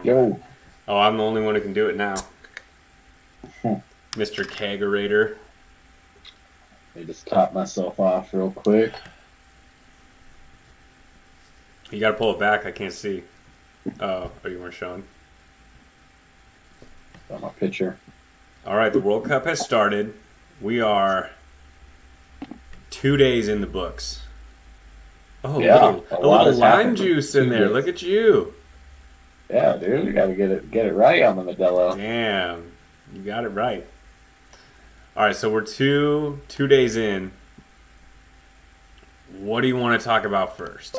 Yo. Oh, I'm the only one who can do it now. Mr. Kegerator. I just top myself off real quick. You gotta pull it back, I can't see. Oh, you weren't showing. Got my picture. Alright, the World Cup has started. We are 2 days in the books. Oh, Yeah, a little lime happened juice in in 2 there. days. Look at you. Yeah, dude, you gotta get it right on the Modelo. Damn, you got it right. Alright, so we're two days in. What do you want to talk about first?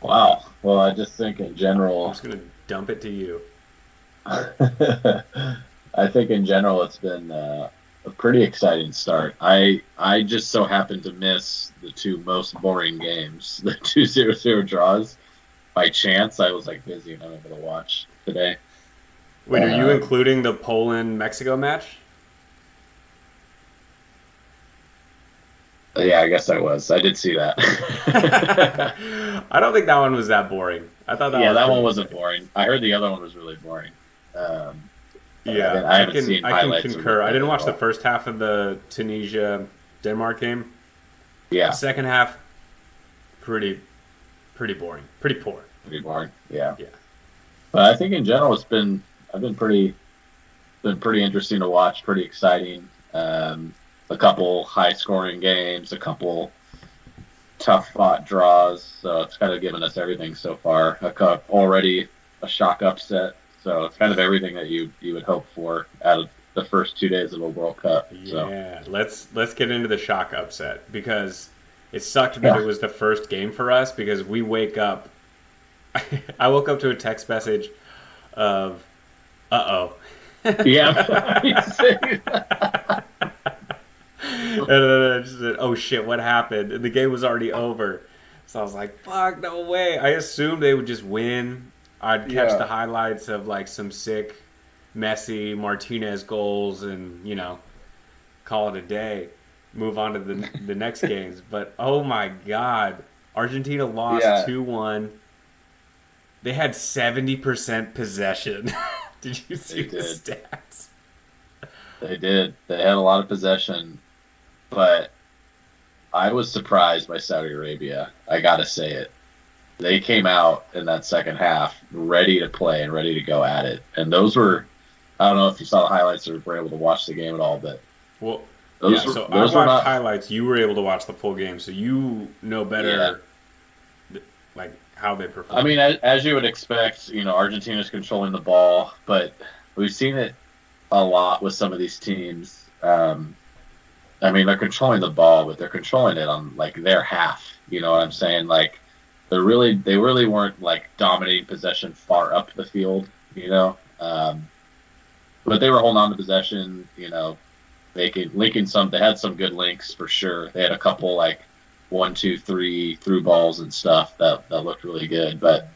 Wow. Well, I just think in I'm general, just gonna dump it to you. I think in general it's been a pretty exciting start. I just so happened to miss the two most boring games, the 2-0 draws. By chance, I was like busy and unable to watch today. Wait, are you Um, including the Poland-Mexico match? yeah, I guess I was. I did see that. I don't think that one was that boring. I thought that Yeah, was that one pretty wasn't exciting. boring. I heard the other one was really boring. But Yeah, I haven't seen I can highlights of concur. it I didn't at watch the all. first half of the Tunisia-Denmark game. The Yeah, second half, pretty boring. Pretty poor. pretty boring. Yeah, Yeah. but I think in general I've been pretty interesting to watch. Pretty exciting. A couple high scoring games, a couple tough fought draws. So it's kind of given us everything so far. Already a shock upset. So it's kind of everything that you would hope for out of the first 2 days of a World Cup. So Yeah, let's get into the shock upset because it sucked that yeah, it was the first game for us because we wake up. I woke up to a text message of, "Uh-oh." yeah. And then I just said, "Oh shit, what happened?" And the game was already over. So I was like, "Fuck, no way." I assumed they would just win. I'd catch the Yeah. highlights of like some sick Messi, Martinez goals and, call it a day. Move on to the next games. But oh my god, Argentina lost Yeah, 2-1. They had 70% possession. Did you see they the did. stats? They did. They had a lot of possession, but I was surprised by Saudi Arabia. I gotta say it. They came out in that second half ready to play and ready to go at it. And those were, I don't know if you saw the highlights or were able to watch the game at all, but Well, yeah, those were so I those were watched not. highlights. You were able to watch the full game, so you know Yeah, better, like, how they I performed. mean, as you would expect, Argentina's controlling the ball, but we've seen it a lot with some of these teams. I mean, they're controlling the ball, but they're controlling it on like their half. You know what I'm saying? Like they really weren't like dominating possession far up the field. But they were holding on to possession. Linking some. They had some good links for sure. They had a couple like 1, 2, 3 through balls and stuff that looked really good. But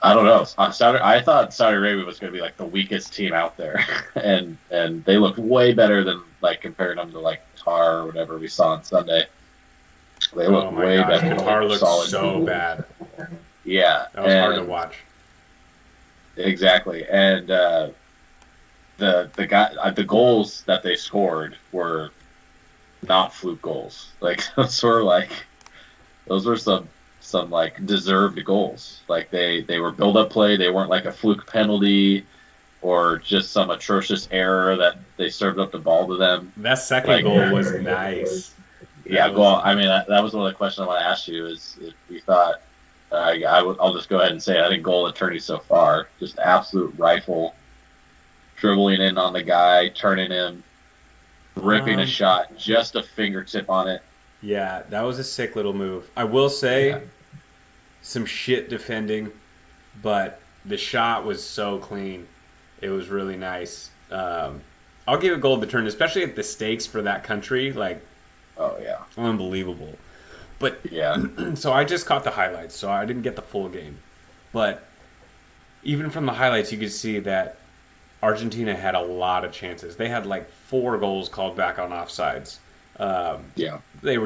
I don't know. I thought Saudi Arabia was going to be like the weakest team out there, and they looked way better than like comparing them to like Qatar or whatever we saw on Sunday. They Oh looked my way gosh, better, they Qatar looked looked solid. so bad. Yeah, That was hard to and watch. exactly, and the goals that they scored were not fluke goals. Like those were some like deserved goals. Like they were build up play. They weren't like a fluke penalty or just some atrocious error that they served up the ball to them. That second Like goal was nice. yeah, That go was on. I mean that was one of the questions I want to ask you is if you thought I'll just go ahead and say it. I think goal attorney so far just absolute rifle dribbling in on the guy, turning him, ripping a um shot, just a fingertip on it. yeah, that was a sick little move. I will say Yeah. some shit defending, but the shot was so clean. It was really nice. I'll give a goal to turn, especially at the stakes for that country, like Oh yeah. unbelievable. But Yeah. so I just caught the highlights, so I didn't get the full game. But even from the highlights, you could see that Argentina had a lot of chances. They had like 4 goals called back on offsides. Um, Yeah. they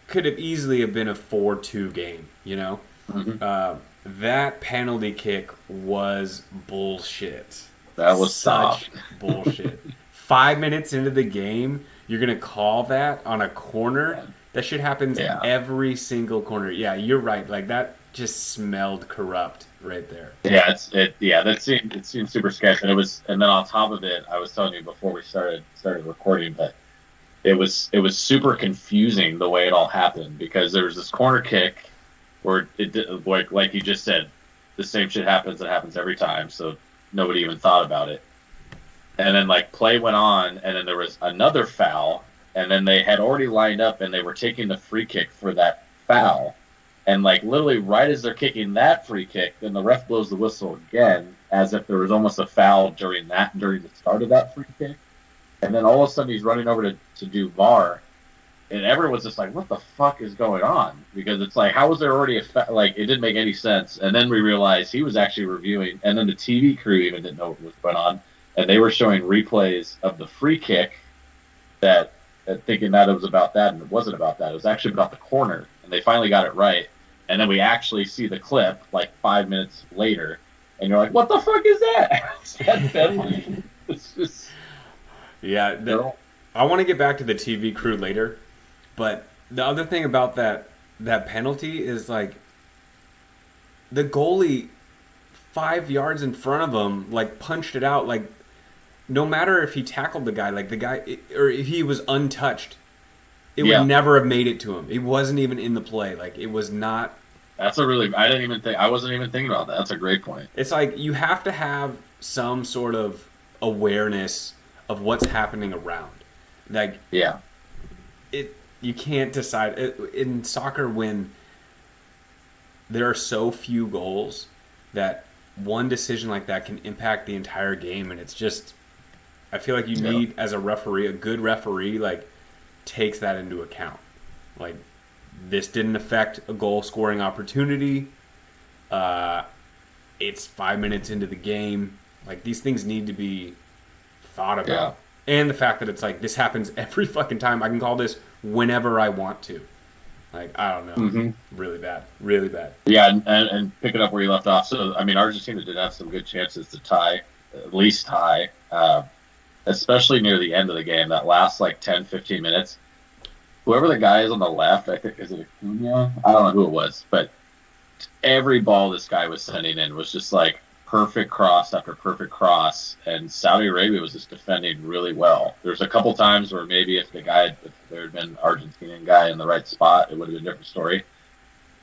could have easily have been a 4-2 game, you know. That penalty kick was bullshit. That was Such soft. bullshit. 5 minutes into the game, you're gonna call that on a corner? That shit happens Yeah. every single corner. Yeah, you're right. Like that just smelled corrupt right there. Yeah, it seemed super sketchy. And then on top of it, I was telling you before we started recording, but it was super confusing the way it all happened because there was this corner kick where like you just said, the same shit happens. It happens every time, so nobody even thought about it. And then like play went on, and then there was another foul, and then they had already lined up and they were taking the free kick for that foul. And like literally right as they're kicking that free kick, then the ref blows the whistle again, as if there was almost a foul during the start of that free kick. And then all of a sudden he's running over to do VAR, and everyone's just like, "What the fuck is going on?" Because it's like, how was there already like it didn't make any sense. And then we realized he was actually reviewing, and then the TV crew even didn't know what was going on, and they were showing replays of the free kick that thinking that it was about that, and it wasn't about that. It was actually about the corner, and they finally got it right. And then we actually see the clip like 5 minutes later, and you're like, "What the fuck is that?" That's definitely. It's just Yeah, I want to get back to the TV crew later, but the other thing about that penalty is like the goalie 5 yards in front of him like punched it out. Like no matter if he tackled the guy, like the guy or if he was untouched, it would never have made it to him. It wasn't even in the play. Like it was not. That's I wasn't even thinking about that. That's a great point. It's like you have to have some sort of awareness of what's happening around. Like Yeah. You can't decide in soccer when there are so few goals that one decision like that can impact the entire game, and it's just I feel like you need as a referee, a good referee like takes that into account. Like this didn't affect a goal scoring opportunity. It's 5 minutes into the game. Like these things need to be thought about. Yeah. And the fact that it's like this happens every fucking time. I can call this whenever I want to. Like I don't know. Mm-hmm. Really bad. Really bad. Yeah, and picking up where you left off. So I mean, Argentina did have some good chances to tie, at least tie, especially near the end of the game. That last like 10, 15 minutes. Whoever the guy is on the left, I think, is it Acuna? I don't know who it was, but every ball this guy was sending in was just like perfect cross after perfect cross, and Saudi Arabia was just defending really well. There's a couple times where maybe if there had been an Argentinian guy in the right spot, it would have been a different story.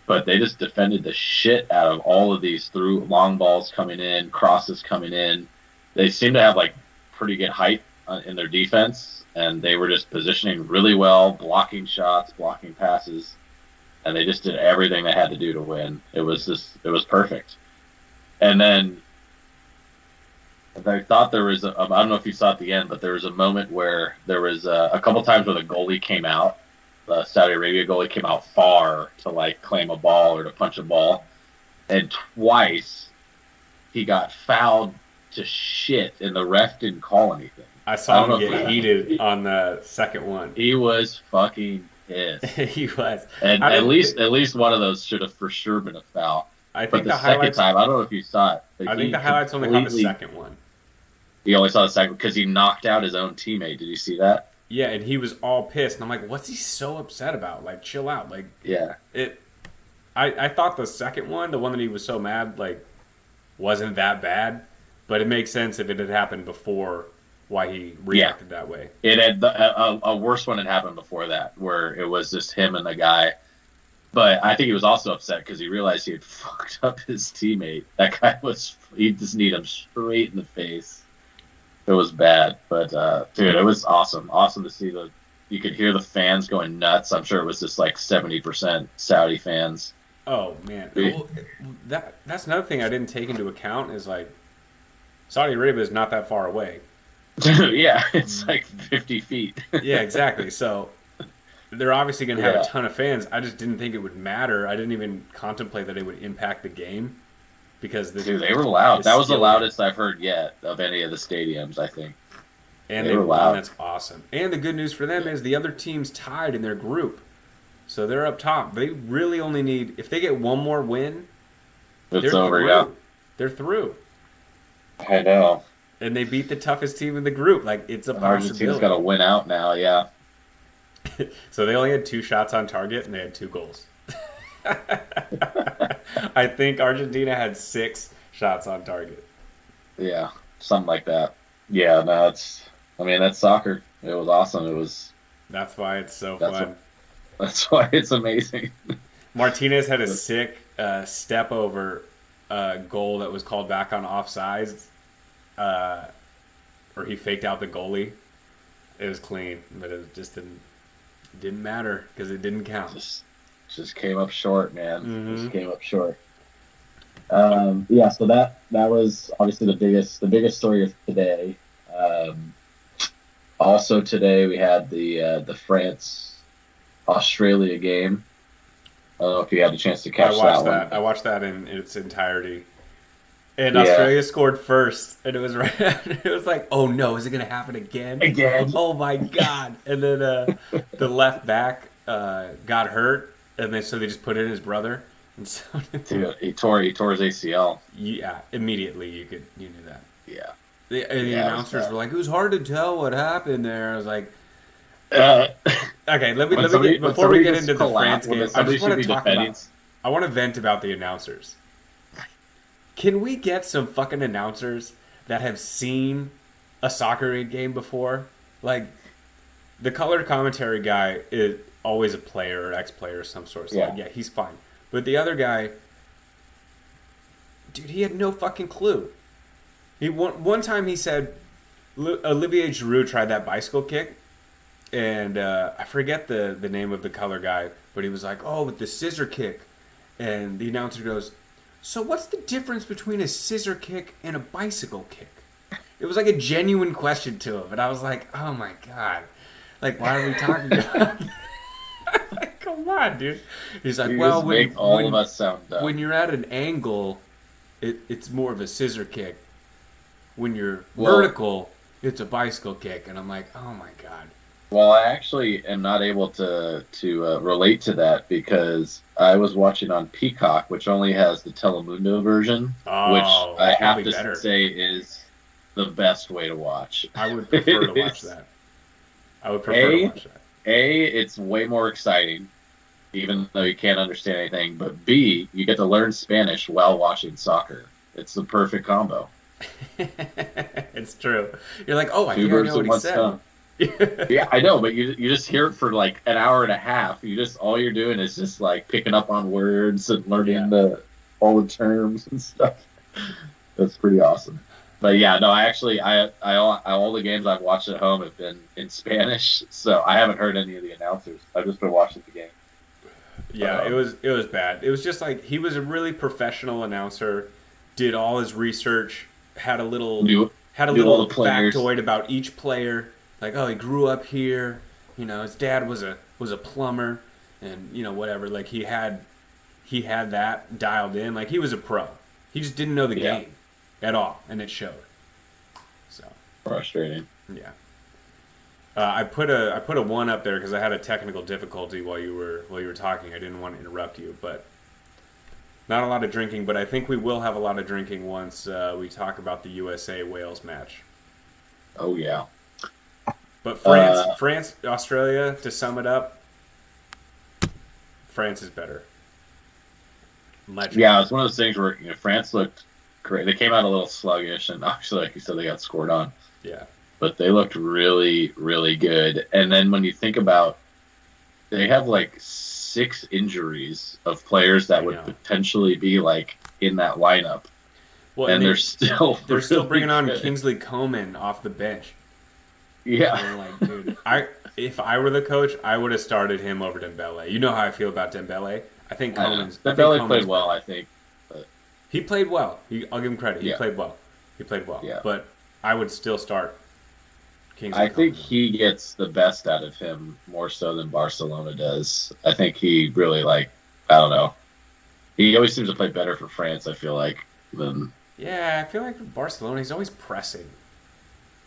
But they just defended the shit out of all of these through long balls coming in, crosses coming in. They seem to have like pretty good height in their defense, and they were just positioning really well, blocking shots, blocking passes, and they just did everything they had to do to win. It was perfect. And then I thought there was I don't know if you saw at the end, but there was a moment where there was a couple times where the goalie came out, the Saudi Arabia goalie came out far to like claim a ball or to punch a ball, and twice he got fouled to shit, and the ref didn't call anything. I saw him get heated on the second one. He was fucking pissed. He was, and at least one of those should have for sure been a foul. I think but the highlights, second time, I don't know if you saw it. I think the highlights only have the second one. He only saw the second because he knocked out his own teammate. Did you see that? Yeah, and he was all pissed. And I'm like, what's he so upset about? Like, chill out. Like, yeah. I thought the second one, the one that he was so mad, like, wasn't that bad. But it makes sense if it had happened before why he reacted that way. It had a worse one had happened before that, where it was just him and the guy. But I think he was also upset because he realized he had fucked up his teammate. That guy he just needed him straight in the face. It was bad. But, dude, it was awesome. Awesome to see you could hear the fans going nuts. I'm sure it was just like 70% Saudi fans. Oh, man. Well, that's another thing I didn't take into account is like Saudi Arabia is not that far away. Yeah, it's like 50 feet. Yeah, exactly. So they're obviously going to have a ton of fans. I just didn't think it would matter. I didn't even contemplate that it would impact the game because dude, they were loud. That was the loudest I've heard yet of any of the stadiums, I think. And they were loud. That's awesome. And the good news for them is the other team's tied in their group. So they're up top. They really only need, if they get one more win, It's they're over. through. Yeah, They're through. I know. And they beat the toughest team in the group. Like, it's a And Argentina's got to possibility. win out now. Yeah. So they only had 2 shots on target and they had 2 goals. I think Argentina had 6 shots on target. Yeah, something like that. Yeah, no, I mean, that's soccer. It was awesome. That's why it's so That's fun. that's why it's amazing. Martinez had a sick step over goal that was called back on offsides, or he faked out the goalie. It was clean, but it just didn't matter because it didn't count. Just came up short, man. Mm-hmm. Just came up short. Yeah, so that was obviously the biggest story of today. Also today we had the France Australia game. I don't know if you had a chance to catch that one. I watched that in its entirety. And Yeah. Australia scored first, and it was right. It was like, oh no, is it gonna happen again? Again? Oh my god! And then the left back got hurt, and then so they just put in his brother, and so Dude, he tore his ACL. yeah, immediately you knew that. Yeah. The Yeah, announcers were like, it was hard to tell what happened there. I was like, Uh, okay, let me somebody- get, when before we somebody get gets into the collapsed, France when game. I somebody just want should to be talk defending- about. I want to vent about the announcers. Can we get some fucking announcers that have seen a soccer game before? Like, the color commentary guy is always a player or ex-player of some sort. So Yeah. yeah, he's fine. But the other guy, dude, he had no fucking clue. One time he said Olivier Giroud tried that bicycle kick, and I forget the name of the color guy, but he was like, oh, with the scissor kick. And the announcer goes, so what's the difference between a scissor kick and a bicycle kick? It was like a genuine question to him, and I was like, oh my god. Like, why are we talking about that? Like, come on, dude. He's like, you well, just make all of us sound dumb. when you're at an angle, it's more of a scissor kick. When you're Well- vertical, it's a bicycle kick. And I'm like, oh my god. Well, I actually am not able to relate to that because I was watching on Peacock, which only has the Telemundo version, Oh, which I that's have probably to better. say is the best way to watch. I would prefer to watch that. I would prefer to watch that. A, it's way more exciting, even though you can't understand anything. But B, you get to learn Spanish while watching soccer. It's the perfect combo. It's true. You're like, oh, I Two think I birds know what with he one said. stone. Yeah, I know, but you just hear it for like an hour and a half. All you're doing is just like picking up on words and learning all the terms and stuff. That's pretty awesome. But yeah, no, all the games I've watched at home have been in Spanish, so I haven't heard any of the announcers. I've just been watching the game. Yeah, it was bad. It was just like he was a really professional announcer, did all his research, had a little Knew all the players. factoid about each player. Like, oh, he grew up here. You know, his dad was a plumber, and you know whatever. Like he had that dialed in. Like he was a pro. He just didn't know the game at all, and it showed. So Frustrating. yeah. I put a 1 up there because I had a technical difficulty while you were talking. I didn't want to interrupt you, but not a lot of drinking. But I think we will have a lot of drinking once we talk about the USA Wales match. Oh yeah. But France, Australia. To sum it up, France is better. Much Yeah, better. it's one of those things where France looked great. They came out a little sluggish, and actually, like you said, they got scored on. Yeah. But they looked really, really good. And then when you think about, they have like 6 injuries of players that would potentially be like in that lineup, Well, and they're still really bringing on good. Kingsley Coman off the bench. Yeah, And like, dude, if I were the coach, I would have started him over Dembele. You know how I feel about Dembele. I think Coman's. Dembele played well, I think. But He played well. I'll give him credit. He Yeah. played well. Yeah. But I would still start Kingsley I think Coman. he gets the best out of him more so than Barcelona does. I think he really I don't know. He always seems to play better for France, I feel like, than, Yeah, I feel like with Barcelona, he's always pressing.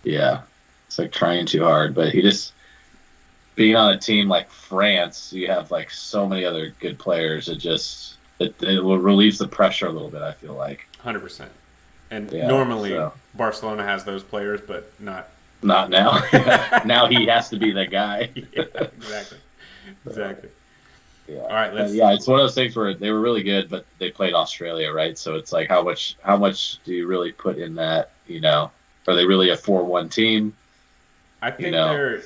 yeah. It's like trying too hard, but being on a team like France, you have like so many other good players. It will relieve the pressure a little bit. I feel like. 100%. And Yeah. normally So Barcelona has those players, but not. not now. Now he has to be the guy. Yeah, exactly. So, Exactly. yeah. All right, let's. Yeah, it's one of those things where they were really good, but they played Australia, right? So it's like how much do you really put in that? Are they really a 4-1 team? I You think know, they're.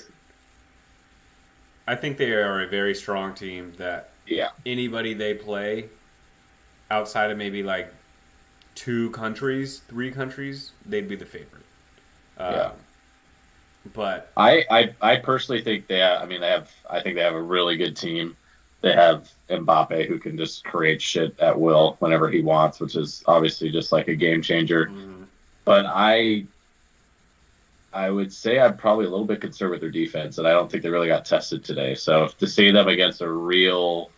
I think they are a very strong team that yeah, anybody they play outside of maybe like 2 countries, 3 countries, they'd be the favorite. yeah. Um, but I personally think I mean, I think they have a really good team. They have Mbappe who can just create shit at will whenever he wants, which is obviously just like a game changer. mm, But I would say I'm probably a little bit concerned with their defense, and I don't think they really got tested today. So to see them against a real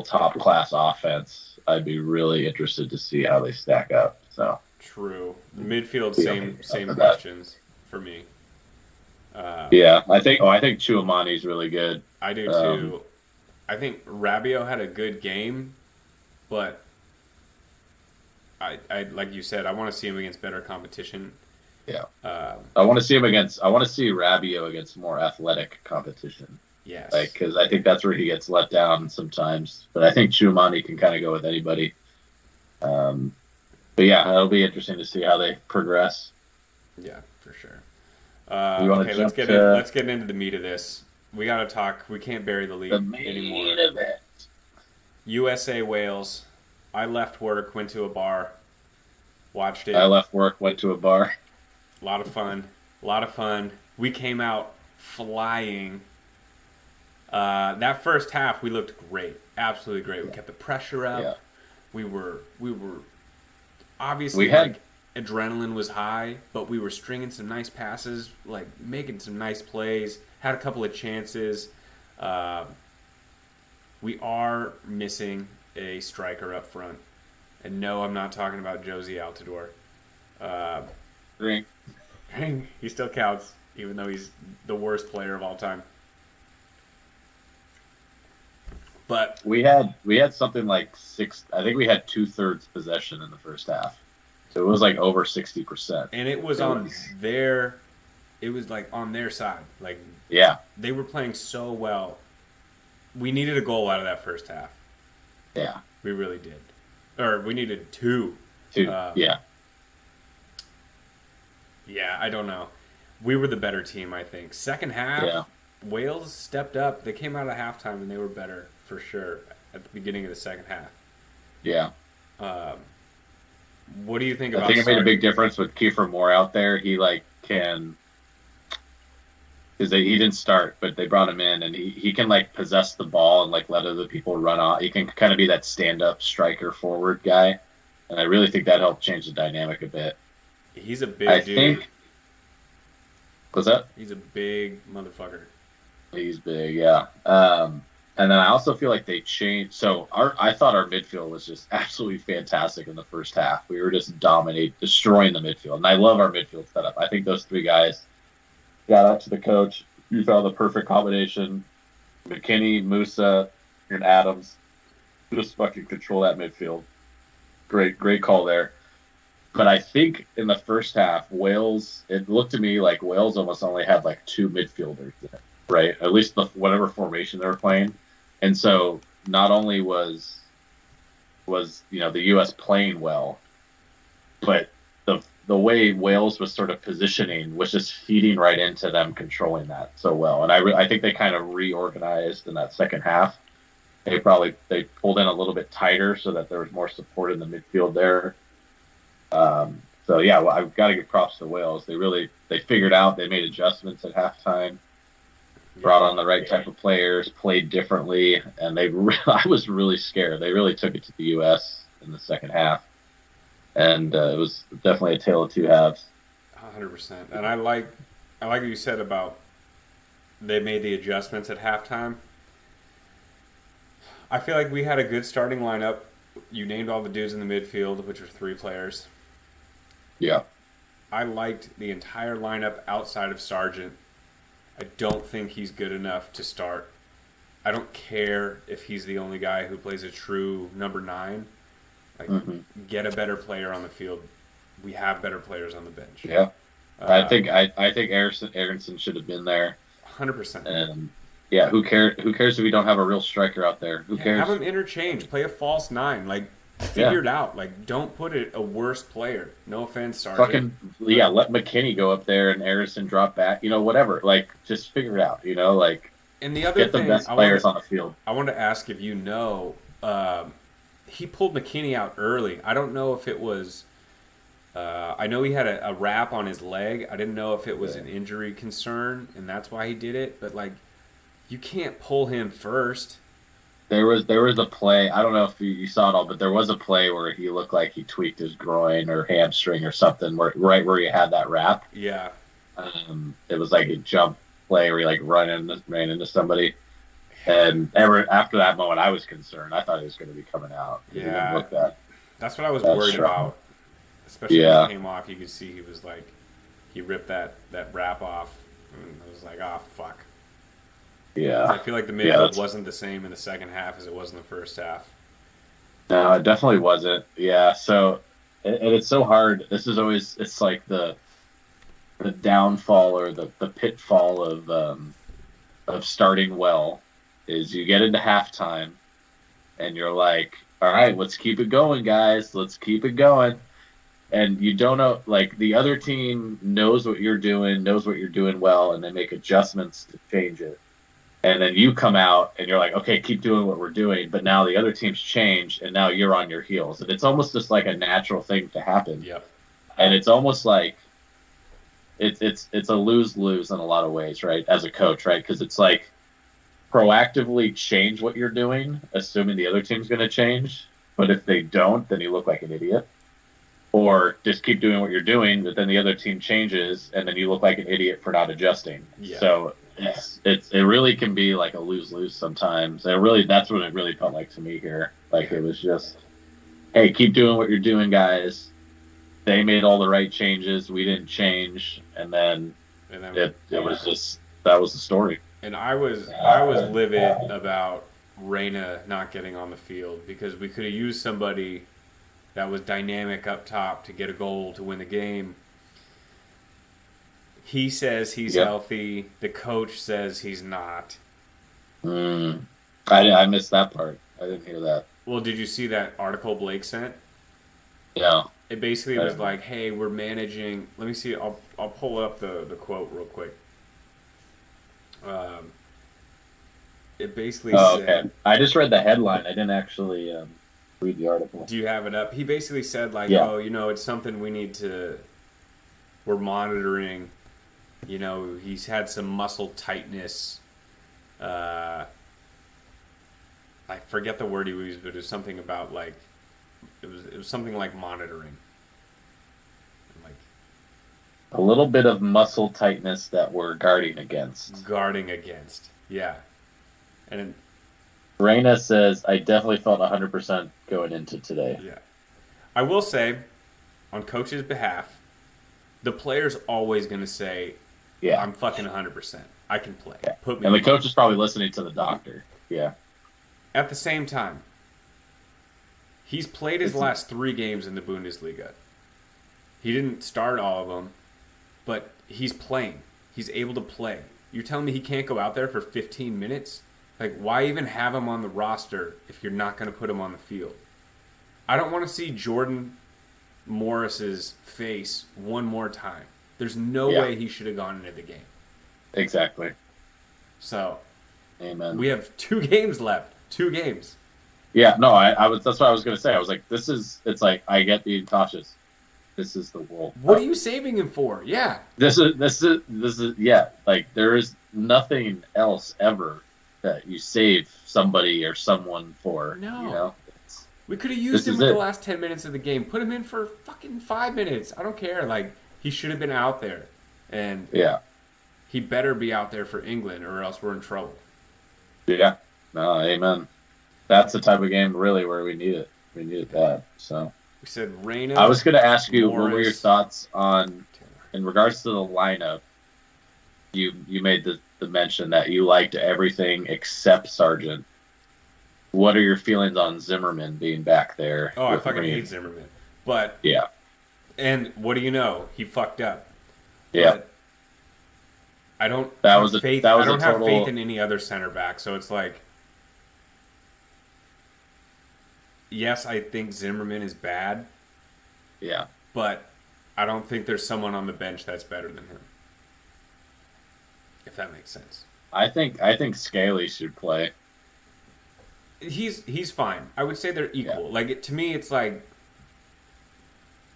top class offense, I'd be really interested to see how they stack up. So true. Midfield, yeah, same that. questions for me. Uh, Yeah, I think Chouamani's really good. I do Um, too. I think Rabiot had a good game, but I like you said, I want to see him against better competition. yeah, Um, I want to see Rabiot against more athletic competition, like yes. because I think that's where he gets let down sometimes. But I think Chouamani can kind of go with anybody. Um, but yeah, it'll be interesting to see how they progress. Yeah, for sure. You want Okay, to jump let's to get into the meat of this. We got to talk. We can't bury the the lead anymore. main event? USA Wales. I left work, went to a bar, watched I it. left work, went to a bar. A lot of fun. A lot of fun. We came out flying. That first half, we looked great. Absolutely great. We kept the pressure Yeah, up. We were we obviously had like adrenaline was high, but we were stringing some nice passes, like making some nice plays. Had a couple of chances. Uh, we are missing a striker up front, and no, I'm not talking about Josie Altidore. Uh, drink. he still counts, even though he's the worst player of all time. But We had something like six. I think we had 2/3 possession in the first half, so it was like over 60%. and it was It on was their, it was like on their side. Like yeah, they were playing so well. We needed a goal out of that first half. yeah, We really did, or we needed two. two, Uh, yeah, yeah, I don't know. We were the better team, I think. Second half, yeah. Wales stepped up. They came out of halftime and they were better for sure at the beginning of the second half. Yeah, Um, what do you think I about think it made a Sark? big difference with Kiefer Moore out there. He like can because he didn't start, but they brought him in, and he can like possess the ball and like let other people run off. He can kind of be that stand up striker forward guy, and I really think that helped change the dynamic a bit. He's a I big dude. think was that He's a big motherfucker. he's big, yeah. And then I also feel like they changed. So I thought our midfield was just absolutely fantastic in the first half. We were just destroying the midfield, and I love our midfield setup. I think those three guys got out to the coach. You found the perfect combination. McKinney, Musa, and Adams just fucking control that midfield. Great call there. But I think in the first half, Wales, it looked to me like Wales almost only had like two midfielders, right? At least whatever formation they were playing. And so not only was the U.S. playing well, but the way Wales was sort of positioning was just feeding right into them controlling that so well. And I think they kind of reorganized in that second half. They pulled in a little bit tighter so that there was more support in the midfield there. So yeah, well, I've got to give props to Wales. They figured out, they made adjustments at halftime, brought on the right type of players, played differently, and I was really scared. They really took it to the U.S. in the second half, and it was definitely a tale of two halves. 100%. And I like what you said about they made the adjustments at halftime. I feel like we had a good starting lineup. You named all the dudes in the midfield, which were 3 players. Yeah, I liked the entire lineup outside of Sargent. I don't think he's good enough to start. I don't care if he's the only guy who plays a true number 9. Like, get a better player on the field. We have better players on the bench. Yeah, I think Aronson should have been there. 100%. And yeah, who cares? Who cares if we don't have a real striker out there? Who cares? Have them interchange. Play a false 9. Like, figure it out. Like, don't put it a worse player. No offense, Sergeant. Let McKinney go up there and Aronson drop back. Whatever. Like, just figure it out. Like, and the other get the best players on the field. I wanted to ask if you know, he pulled McKinney out early. I don't know if it was. I know he had a wrap on his leg. I didn't know if it was an injury concern, and that's why he did it. But, like, you can't pull him first. There was a play. I don't know if you saw it all, but there was a play where he looked like he tweaked his groin or hamstring or something, right where he had that wrap. Yeah. It was like a jump play where he like ran into somebody, and after that moment, I was concerned. I thought he was going to be coming out. Yeah. That's what I was That's worried strong. about. Especially when he came off, you could see he was like, he ripped that wrap off, and I was like, oh, fuck. Yeah. I feel like the midfield wasn't the same in the second half as it was in the first half. No, it definitely wasn't. Yeah, so, and it's so hard. This is always, it's like the downfall or the pitfall of starting well is you get into halftime and you're like, all right, let's keep it going, guys. Let's keep it going. And you don't know, like, the other team knows what you're doing well, and they make adjustments to change it. And then you come out and you're like, okay, keep doing what we're doing. But now the other team's changed, and now you're on your heels. And it's almost just like a natural thing to happen. Yep. And it's almost like it's a lose-lose in a lot of ways, right, as a coach, right? Because it's like proactively change what you're doing, assuming the other team's going to change. But if they don't, then you look like an idiot. Or just keep doing what you're doing, but then the other team changes, and then you look like an idiot for not adjusting. Yeah. So it really can be like a lose-lose sometimes. That's what it really felt like to me here. Like, it was just, hey, keep doing what you're doing, guys. They made all the right changes. We didn't change, and then it was just, that was the story. And I was livid about Reyna not getting on the field because we could have used somebody that was dynamic up top to get a goal to win the game. He says he's healthy. The coach says he's not. I missed that part. I didn't hear that. Well, did you see that article Blake sent? Yeah. It basically was like, hey, we're managing. Let me see. I'll pull up the quote real quick. It basically said... Okay. I just read the headline. I didn't actually read the article. Do you have it up? He basically said, like, it's something we need to... We're monitoring. He's had some muscle tightness. I forget the word he used, but it was something about, like... It was something like monitoring. Like, a little bit of muscle tightness that we're guarding against. Yeah. And Reyna says, I definitely felt 100% going into today. Yeah. I will say, on coach's behalf, the player's always going to say, I'm fucking 100%. I can play. Yeah. Put me and the coach is probably listening to the doctor. Yeah. At the same time, he's played his last 3 games in the Bundesliga. He didn't start all of them, but he's playing. He's able to play. You're telling me he can't go out there for 15 minutes? Like, why even have him on the roster if you're not going to put him on the field? I don't want to see Jordan Morris's face one more time. There's no way he should have gone into the game. Exactly. So, amen. We have 2 games left. 2 games. Yeah, no, that's what I was going to say. I was like, it's like, I get being cautious. This is the Wolf. What are you saving him for? Yeah. This is, yeah, like, there is nothing else ever that you save somebody or someone for. No. We could have used him in the last 10 minutes of the game. Put him in for fucking 5 minutes. I don't care. Like, he should have been out there. And he better be out there for England or else we're in trouble. Yeah. No, amen. That's the type of game, really, where we need it. We need it bad. So we said Reyna. I was going to ask you, what were your thoughts on, in regards to the lineup, you made the mention that you liked everything except Sargent. What are your feelings on Zimmerman being back there Oh, I with fucking hate Ream? Zimmerman. But Yeah, and what do you know? He fucked up. yeah. But I don't That have was a faith. that I was a don't have faith total. in any other center back. So it's like, yes, I think Zimmerman is bad, Yeah, but I don't think there's someone on the bench that's better than him. If that makes sense. I think Scaly should play. He's fine. I would say they're Yeah, equal. Like to me, it's like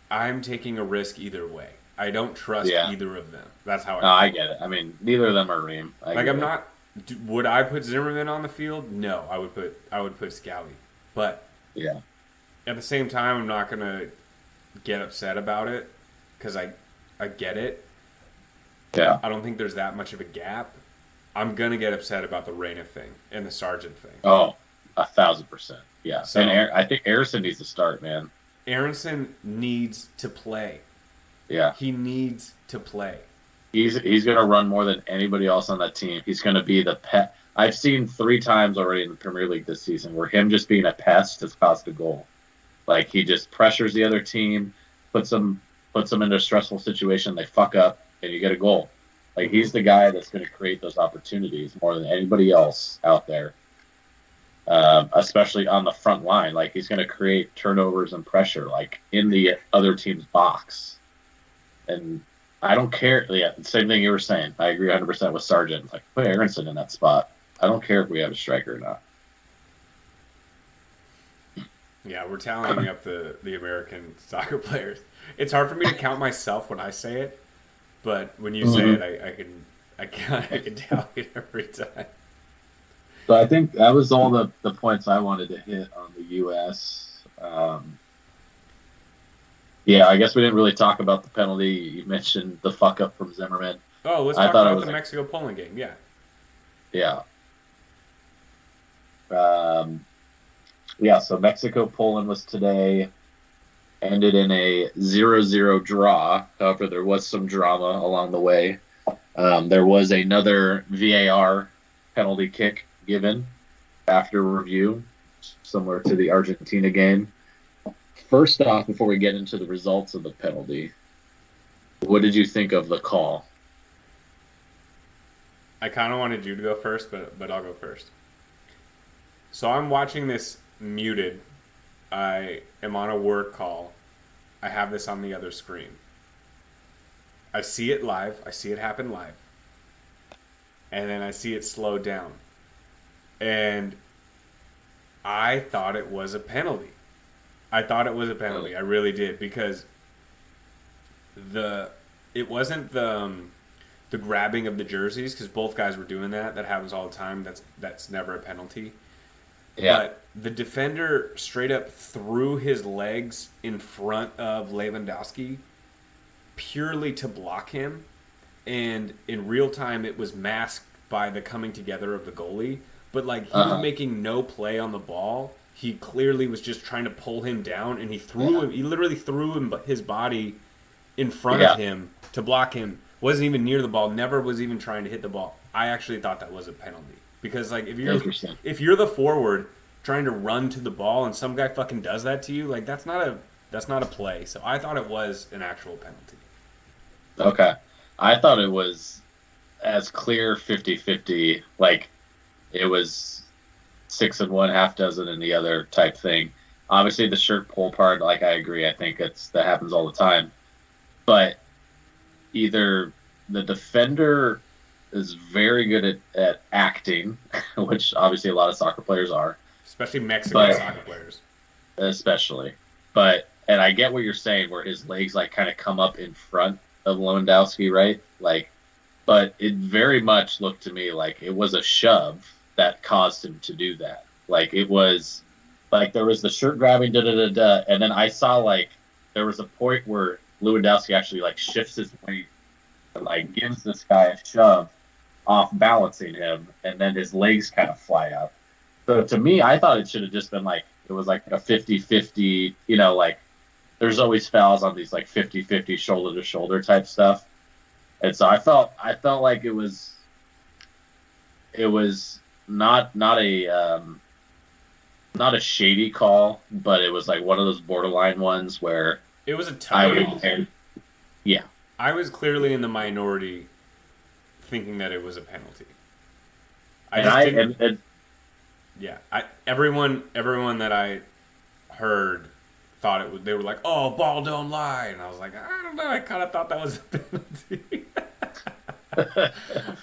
I'm taking a risk either way. I don't trust yeah. either of them. That's how No, I I feel. get it. I mean, neither of them are Ream. I Like get I'm it. not. Would I put Zimmerman on the field? No, I would put Scally. But Yeah, at the same time, I'm not gonna get upset about it because I get it. yeah. I don't think there's that much of a gap. I'm gonna get upset about the Reyna thing and the Sargent thing. Oh, 1,000%. Yeah, and So I think Harrison needs to start, man. Aronson needs to play. Yeah, He needs to play. he's gonna run more than anybody else on that team. He's gonna be the pet. I've seen 3 times already in the Premier League this season where him just being a pest has cost a goal. Like he just pressures the other team, puts them into a stressful situation. They fuck up, and you get a goal. Like he's the guy that's going to create those opportunities more than anybody else out there, especially on the front line. Like he's going to create turnovers and pressure, like in the other team's box. And I don't care. Yeah, same thing you were saying. I agree 100% with Sargent. Like put Aronson in that spot. I don't care if we have a striker or not. Yeah, we're tallying up the American soccer players. It's hard for me to count myself when I say it, but when you say Mhm. it, I can tally it every time. So I think that was all the points I wanted to hit on the U.S. Yeah, I guess we didn't really talk about the penalty. You mentioned the fuck up from Zimmerman. Oh, let's I talk thought it about was the like, Mexico-Poland game. Yeah. yeah. Um, yeah, so Mexico-Poland was today, ended in a 0-0 draw. However, there was some drama along the way. There was another VAR penalty kick given after review, similar to the Argentina game. First off, before we get into the results of the penalty, what did you think of the call? I kind of wanted you to go first, but I'll go first. So I'm watching this muted. I am on a work call. I have this on the other screen. I see it live. I see it happen live. And then I see it slow down. And I thought it was a penalty. I thought it was a penalty. I really did because it wasn't the grabbing of the jerseys because both guys were doing that. That happens all the time. That's never a penalty. Yeah. But the defender straight up threw his legs in front of Lewandowski purely to block him. And in real time, it was masked by the coming together of the goalie. But, like, he was making no play on the ball. He clearly was just trying to pull him down, and he threw him. He literally threw his body in front of him to block him. Wasn't even near the ball. Never was even trying to hit the ball. I actually thought that was a penalty. Because, like, if you're the forward trying to run to the ball and some guy fucking does that to you, like, that's not a play. So I thought it was an actual penalty. Okay. I thought it was as clear 50-50, like it was 6 and one, half dozen in the other type thing. Obviously, the shirt pull part, like I agree. I think that happens all the time. But either the defender is very good at acting, which obviously a lot of soccer players are. Especially Mexican soccer players. Especially. And I get what you're saying, where his legs like kind of come up in front of Lewandowski, right? Like, but it very much looked to me like it was a shove that caused him to do that. Like it was, like there was the shirt grabbing, and then I saw like there was a point where Lewandowski actually like shifts his weight and like gives this guy a shove off balancing him, and then his legs kind of fly out. So to me, I thought it should have just been like it was like a 50-50, like there's always fouls on these like 50-50 shoulder to shoulder type stuff. And so I felt like it was not a not a shady call, but it was like one of those borderline ones where It was a I tough call. would, yeah, I was clearly in the minority thinking that it was a penalty. I and just I didn't. and Yeah, everyone that I heard thought it was. They were like, "Oh, ball don't lie," and I was like, "I don't know. I kind of thought that was a penalty."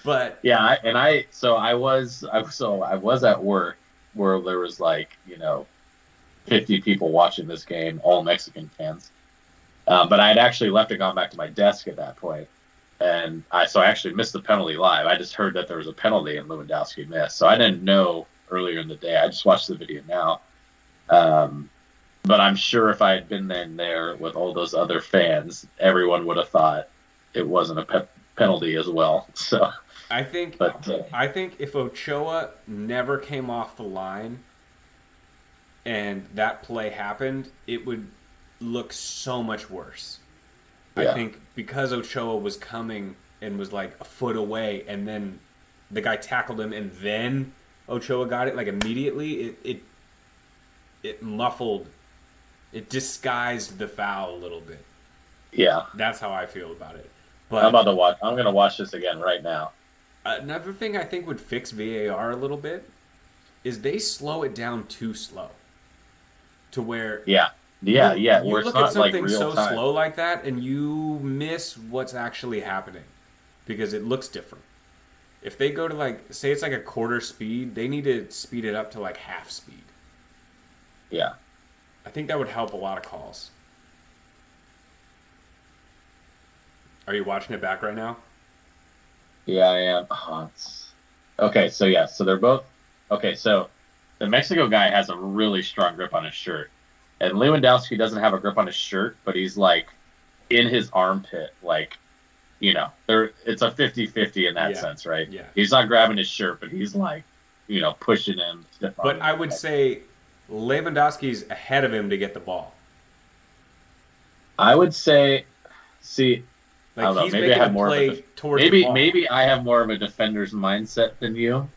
But yeah, I was at work where there was like 50 people watching this game, all Mexican fans. But I had actually left and gone back to my desk at that point, and I actually missed the penalty live. I just heard that there was a penalty and Lewandowski missed, so I didn't know earlier in the day. I just watched the video now. Um, but I'm sure if I had been in there with all those other fans, everyone would have thought it wasn't a penalty as well. So, I think but I think if Ochoa never came off the line and that play happened, it would look so much worse. I yeah, think because Ochoa was coming and was like a foot away, and then the guy tackled him, and then Ochoa got it like immediately. It muffled, it disguised the foul a little bit. yeah. That's how I feel about it. I'm about But to watch. I'm gonna watch this again right now. another thing I think would fix VAR a little bit is they slow it down too slow to where Yeah, yeah, yeah. you Where it's look at not like something real so time. slow like that and you miss what's actually happening because it looks different. If they go to like say it's like a quarter speed, they need to speed it up to like half speed. Yeah, I think that would help a lot of calls. Are you watching it back right now? yeah. I am. Oh, okay, so yeah, so they're both okay. So the Mexico guy has a really strong grip on his shirt, and Lewandowski doesn't have a grip on his shirt, but he's like in his armpit, like there. It's a 50-50 in that Yeah. sense, right? Yeah. He's not grabbing his shirt, but he's like pushing him, stiff But arming I him. would say Lewandowski's ahead of him to get the ball. I would say, see, I Like don't know. he's Maybe I making a have more of a play towards the ball. maybe I have more of a defender's mindset than you.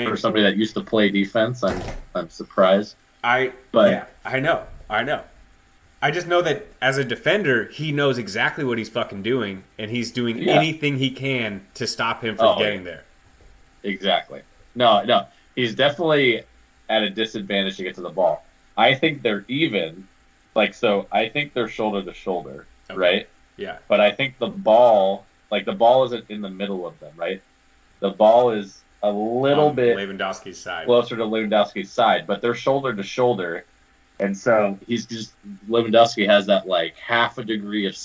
For Maybe. somebody that used to play defense, I'm surprised. I But yeah, I know. I just know that as a defender, he knows exactly what he's fucking doing, and he's doing yeah, anything he can to stop him from oh, getting there. exactly. No, no, he's definitely at a disadvantage to get to the ball. I think they're even, like so. I think they're shoulder to shoulder, Okay. right? Yeah, But I think the ball isn't in the middle of them, right? The ball is a little on bit Lewandowski's side. closer to Lewandowski's side, but they're shoulder to shoulder. And so Lewandowski has that like half a degree of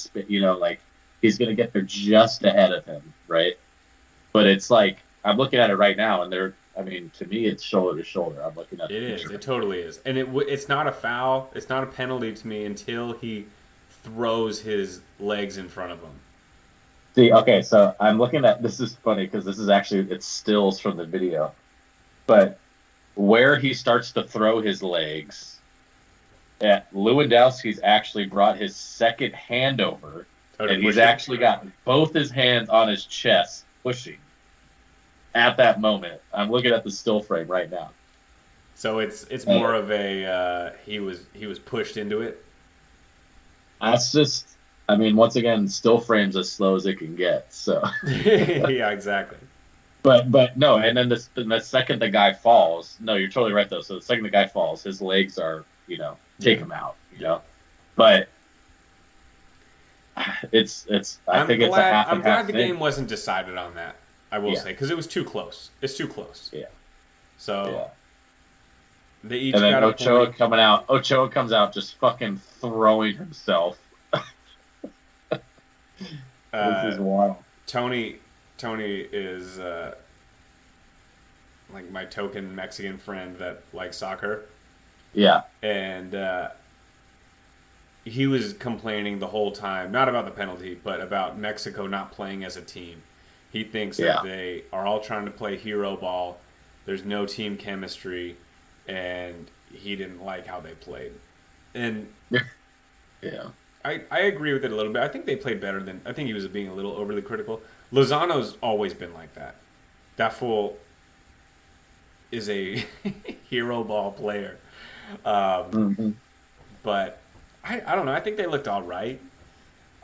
like he's going to get there just ahead of him, right? But it's like I'm looking at it right now, and I mean, to me, it's shoulder to shoulder. I'm looking at It the is. picture. It totally is. And it's not a foul. It's not a penalty to me until he throws his legs in front of him. See, okay, so I'm looking at this is funny because this is actually it's stills from the video, but where he starts to throw his legs, Lewandowski's actually brought his second hand over, and he's actually got both his hands on his chest, pushing. At that moment, I'm looking at the still frame right now. So it's more of a he was pushed into it. That's just, I mean, once again, still frames as slow as it can get. So, Yeah, exactly. but no, and then the second the guy falls, no, you're totally right though. So the second the guy falls, his legs are take him out, But it's I think it's a half and I'm glad half the thing. game wasn't decided on that. I will say because it was too close. It's too close. Yeah. So Yeah. they each And then got a Ochoa point. coming out. Ochoa comes out just fucking throwing himself. This is wild. Tony is like my token Mexican friend that likes soccer, Yeah. and he was complaining the whole time, not about the penalty, but about Mexico not playing as a team. He thinks Yeah. that they are all trying to play hero ball. There's no team chemistry, and he didn't like how they played. And Yeah. I agree with it a little bit. I think they played better than. I think he was being a little overly critical. Lozano's always been like that. That fool is a hero ball player. Hmm. But I don't know. I think they looked all right.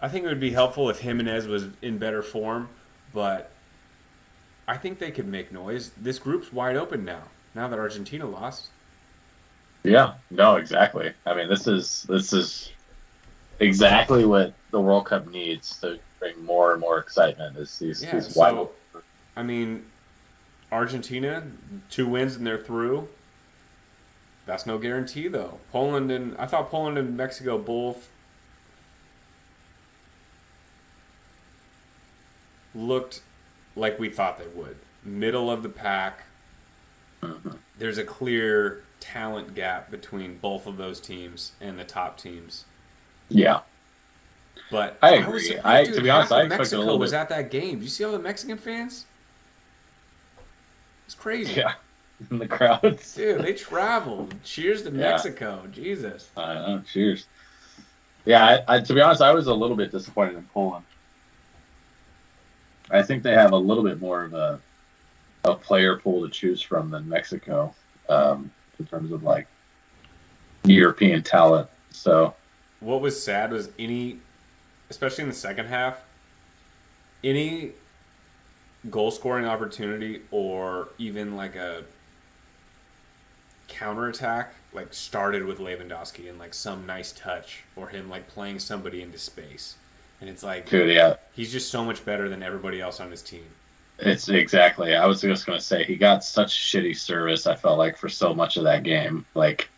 I think it would be helpful if Jimenez was in better form, but I think they could make noise. This group's wide open now. Now that Argentina lost. Yeah, no, exactly. I mean, this is exactly what the World Cup needs to bring more and more excitement. Is Yeah. these wide So open. I mean, Argentina 2 wins and they're through. That's no guarantee though. I thought Poland and Mexico both looked like we thought they would. Middle of the pack. Mhm. There's a clear talent gap between both of those teams and the top teams. Yeah, But I I was agree. surprised, To dude. be honest, Half I of expected a Mexico little was bit. at that game. Did you see all the Mexican fans? It's crazy. Yeah, in the crowds. Dude, they traveled. Cheers to Yeah, Mexico. Jesus. I know. Cheers. Yeah, to be honest, I was a little bit disappointed in Poland. I think they have a little bit more of a player pool to choose from than Mexico, in terms of like European talent. So What was sad was especially in the second half, any goal scoring opportunity or even like a counterattack like started with Lewandowski and like some nice touch or him like playing somebody into space. And it's like dude, yeah, he's just so much better than everybody else on his team. it's exactly. I was just gonna say he got such shitty service. I felt like for so much of that game, like,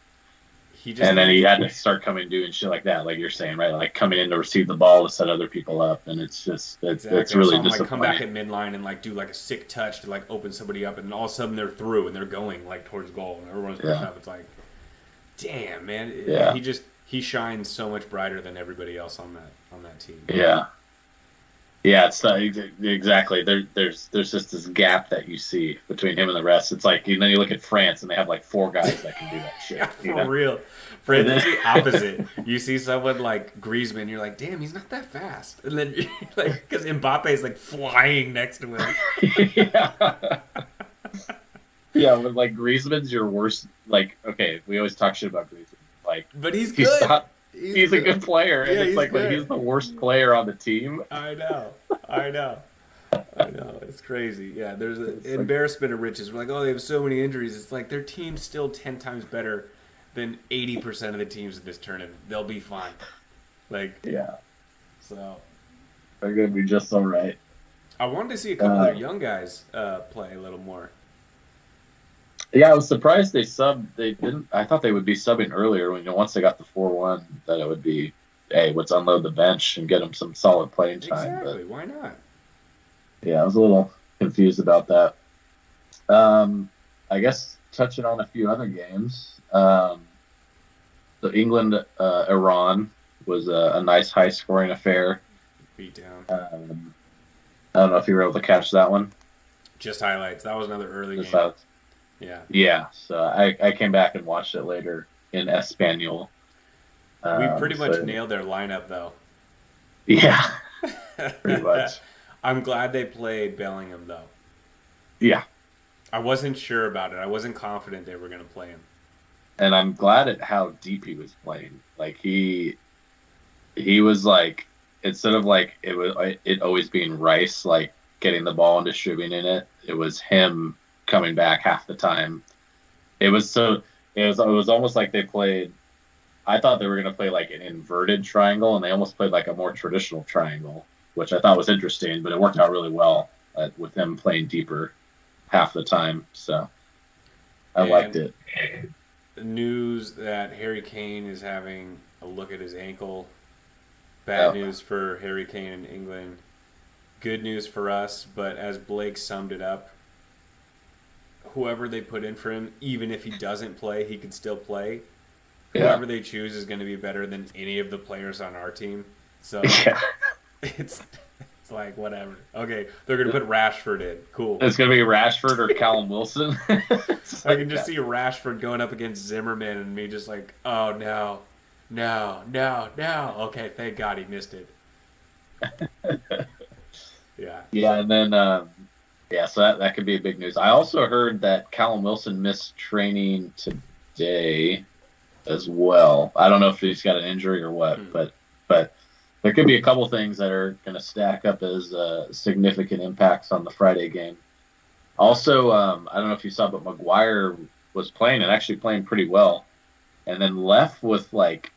He just and then he needs had to start coming doing shit like that, like you're saying, right? Like coming in to receive the ball to set other people up, and it's exactly. I really saw him like come back disappointing. at midline and like do like a sick touch to like open somebody up, and all of a sudden they're through and they're going like towards goal, and everyone's pushing Yeah, up. It's like, damn, man, yeah, he shines so much brighter than everybody else on that team. yeah. Yeah, it's not exactly. There's just this gap that you see between him and the rest. It's like, then you look at France and they have like four guys that can do that Yeah, shit. You for know? real. And France then, is the opposite. You see someone like Griezmann, you're like, damn, he's not that fast. And then, like, because Mbappe is like flying next to him. yeah, yeah. When like Griezmann's your worst. Like, okay, we always talk shit about Griezmann. Like, But he's he's good. not. He's He's a good. good player, and Yeah, it's he's like when good. he's the worst player on the team. I know. I know. I know. It's crazy. Yeah, there's an It's like, embarrassment of riches. We're like, oh, they have so many injuries. It's like their team's still 10 times better than 80% of the teams in this tournament. They'll be fine. Like, yeah, so. they're gonna be just all right. I wanted to see a couple of their Uh, young guys play a little more. Yeah, I was surprised they subbed. They didn't. I thought they would be subbing earlier. When once they got the 4-1, that it would be, hey, let's unload the bench and get them some solid playing time. But Exactly. Why not? yeah, I was a little confused about that. I guess touching on a few other games. The England Iran was a nice high scoring affair. Beat down. I don't know if you were able to catch that one. Just highlights. That was another early Just game. how, Yeah. yeah, so I came back and watched it later in Espanol. We pretty much So nailed their lineup, though. yeah, pretty much. I'm glad they played Bellingham, though. Yeah, I wasn't sure about it. I wasn't confident they were going to play him. and I'm glad at how deep he was playing. Like he was like, instead of like it always being Rice like getting the ball and distributing it, it was him coming back half the time. It was almost like they played. I thought they were going to play like an inverted triangle, and they almost played like a more traditional triangle, which I thought was interesting. But it worked out really well with them playing deeper half the time. So I liked And it. the news that Harry Kane is having a look at his ankle. Oh, Bad news for Harry Kane in England. Good news for us, but as Blake summed it up, whoever they put in for him, even if he doesn't play, he could still play. yeah, Whoever they choose is going to be better than any of the players on our team. So yeah. it's like whatever. Okay, they're going to put Rashford in. Cool. It's gonna be Rashford or Callum Wilson. It's I like can just that. see Rashford going up against Zimmerman and me just like, oh no. No, no, no. Okay, thank God he missed it. Yeah. Yeah, and then yeah, so that could be a big news. I also heard that Callum Wilson missed training today as well. I don't know if he's got an injury or what, Hmm. but there could be a couple things that are going to stack up as significant impacts on the Friday game. Also, I don't know if you saw, but Maguire was playing and actually playing pretty well, and then left with like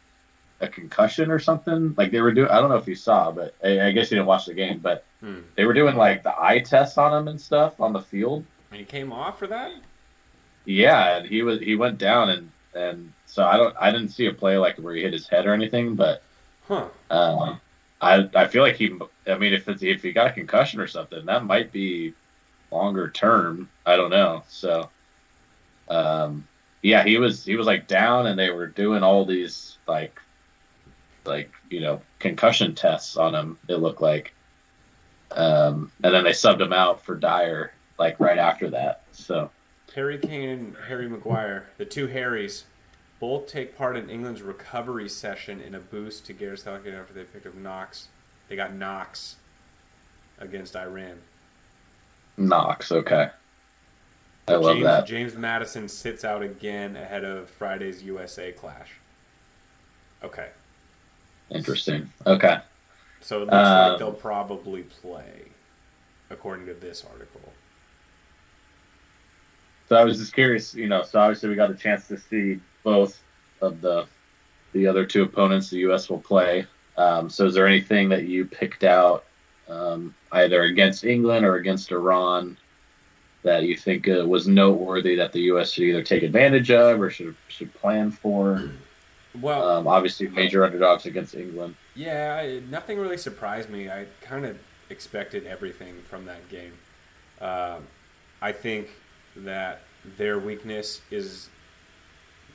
a concussion or something. Like they were doing, I don't know if you saw, but I guess you didn't watch the game, but Hmm. they were doing like the eye tests on him and stuff on the field. And he came off for that? Yeah, and he went down and so I didn't see a play like where he hit his head or anything, but Huh. I feel like I mean if he got a concussion or something that might be longer term. I don't know. So yeah, he was like down and they were doing all these like concussion tests on him. It looked like, and then they subbed him out for Dyer like right after that. So Harry Kane and Harry Maguire, the two Harrys, both take part in England's recovery session in a boost to Gareth Southgate after they picked up Knox. They got Knox against Iran. Knox, okay, I love that. James Madison sits out again ahead of Friday's USA clash. Okay. Interesting. Okay. So it looks like they'll probably play, according to this article. So I was just curious, so obviously we got a chance to see both of the other two opponents the U.S. will play. So is there anything that you picked out either against England or against Iran that you think was noteworthy that the U.S. should either take advantage of or should plan for? Well, Obviously major underdogs against England. yeah, nothing really surprised me. I kind of expected everything from that game. I think that their weakness is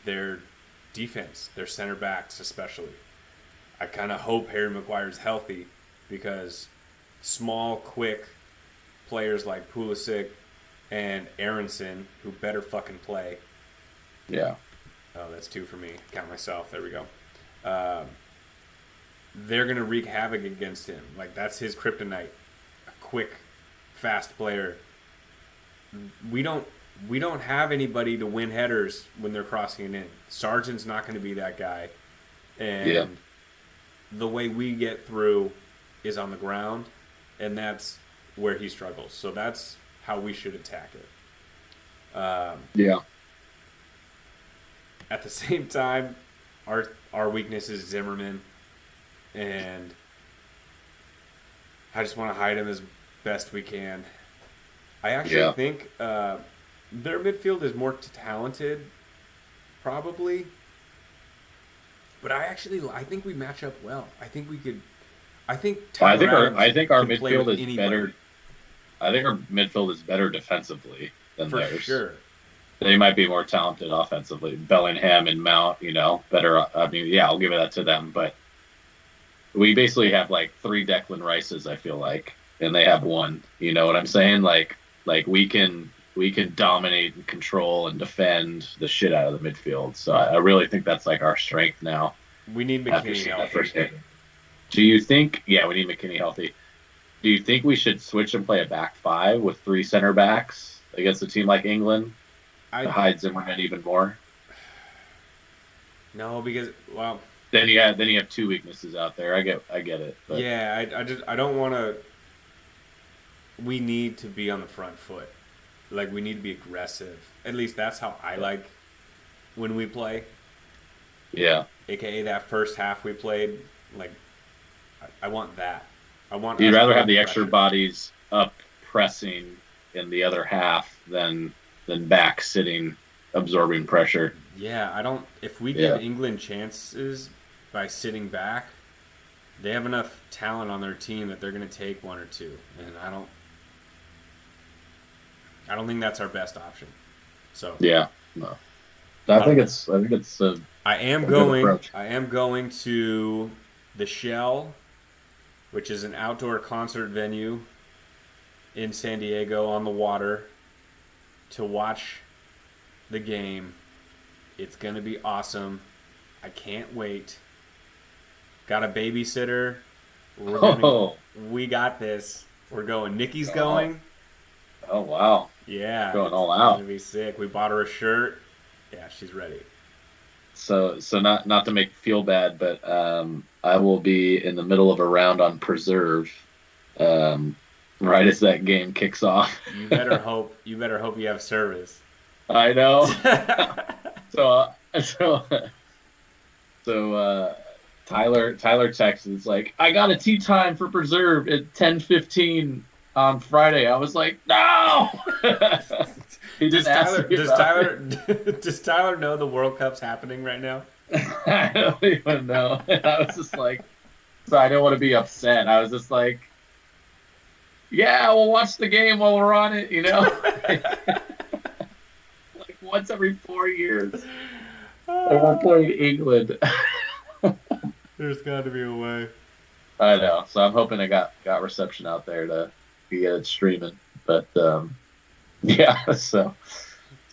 their defense, their center backs especially. I kind of hope Harry Maguire's healthy because small, quick players like Pulisic and Aronson, who better fucking play. Yeah. Oh, that's two for me. Count myself. There we go. They're going to wreak havoc against him. Like, that's his kryptonite. A quick, fast player. We don't have anybody to win headers when they're crossing it in. Sargent's not going to be that guy. And the way we get through is on the ground, and that's where he struggles. So that's how we should attack it. Yeah. At the same time, our weakness is Zimmerman, and I just want to hide him as best we can. I actually think their midfield is more talented, probably, but I think we match up well. I think we could. I think I think our can play with midfield is anybody. better. I think our midfield is better defensively than For theirs. sure. They might be more talented offensively. Bellingham and Mount, better. I mean, yeah, I'll give it that to them. But we basically have like three Declan Rices, I feel like, and they have one. You know what I'm saying? Like we can dominate and control and defend the shit out of the midfield. So I really think that's like our strength now. We need McKinney healthy. Do you think? Yeah, we need McKinney healthy. Do you think we should switch and play a back five with three center backs against a team like England? To hide Zimmerman even more. No, because then you have two weaknesses out there. I get it. But. Yeah, I don't want to. We need to be on the front foot. Like, we need to be aggressive. At least that's how I like when we play. Yeah. AKA that first half we played. Like, I want that. You'd rather have the extra bodies up pressing in the other half than back sitting absorbing pressure. Yeah, I don't. If we give England chances by sitting back, they have enough talent on their team that they're going to take one or two, and I don't think that's our best option. So yeah, no. I think it's. I am going to the Shell, which is an outdoor concert venue in San Diego on the water, to watch the game. It's going to be awesome. I can't wait. Got a babysitter. Oh, We got this. We're going. Nikki's oh, going. oh wow, Yeah, going all it's gonna out. be sick. We bought her a shirt. Yeah, she's ready. So not to make you feel bad, but I will be in the middle of a round on preserve, um, right as that game kicks off. You better hope. You better hope you have service. I know. So so so Tyler texts it's like I got a tea time for preserve at 10:15 on Friday. I was like, no. He Does didn't ask Tyler? me Does about Tyler? it. Does Tyler know the World Cup's happening right now? I don't even know. I was just like, so I didn't want to be upset. I was just like, yeah, we'll watch the game while we're on it, like once every 4 years. And we're playing England. There's got to be a way. I know. So I'm hoping I got reception out there to get it streaming. But yeah, so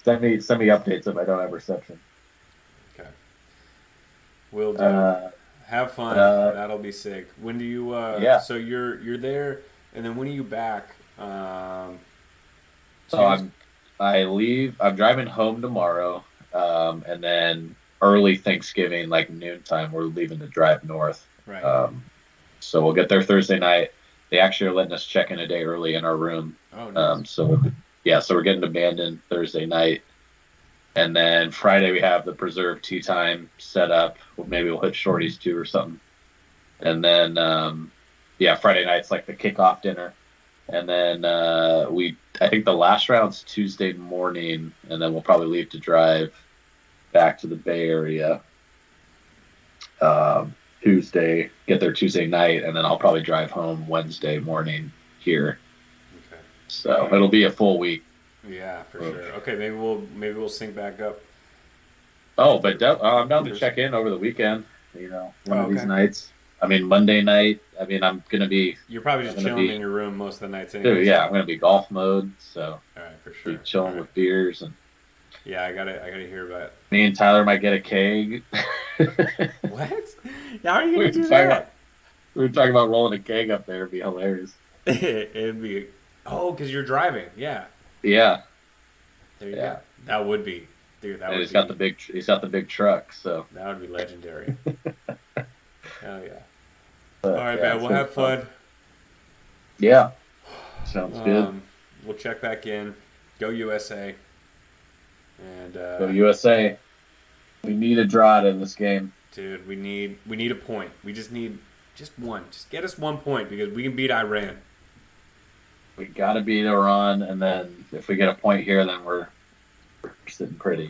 send me updates if I don't have reception. Okay, will do. Have fun. That'll be sick. When do you? Yeah. So you're there, and then when are you back? So So you just, I leave. I'm driving home tomorrow, and then early Thanksgiving, like noontime, we're leaving to drive north. right. So we'll get there Thursday night. They actually are letting us check in a day early in our room. Oh, nice. So yeah, so we're getting abandoned Thursday night, and then Friday we have the preserve tea time set up. Maybe we'll hit shorties too or something, and then yeah, Friday night's like the kickoff dinner, and then I think the last round's Tuesday morning, and then we'll probably leave to drive back to the Bay Area Tuesday, get there Tuesday night, and then I'll probably drive home Wednesday morning here. Okay. So it'll be a full week. Yeah, for sure. Okay, maybe we'll sync back up. Oh, but I'm down to Thursday. check in over the weekend. One of these Okay. nights. I mean, Monday night. I mean, I'm gonna be. You're probably just I'm gonna chilling be. in your room most of the nights anyway. Dude, yeah, I'm gonna be golf mode. So All right, for be sure. chilling All right. with beers, and Yeah, I gotta hear about it. me and Tyler might get a keg. What? How are you we gonna do were talking about that? we were talking about rolling a keg up there. It'd be hilarious. It'd be. Oh, because you're driving. Yeah. Yeah, There you yeah. go. That would be, dude. That And would he's be. got the big truck. So That would be legendary. Hell yeah. but, All right, yeah, man. it's We'll gonna have be fun. fun. Yeah, sounds good. We'll check back in. Go USA. And Go USA. We need a draw in this game. dude, we need a point. We just need just one. Just get us 1 point because we can beat Iran. We got to beat Iran, and then if we get a point here, then we're sitting pretty.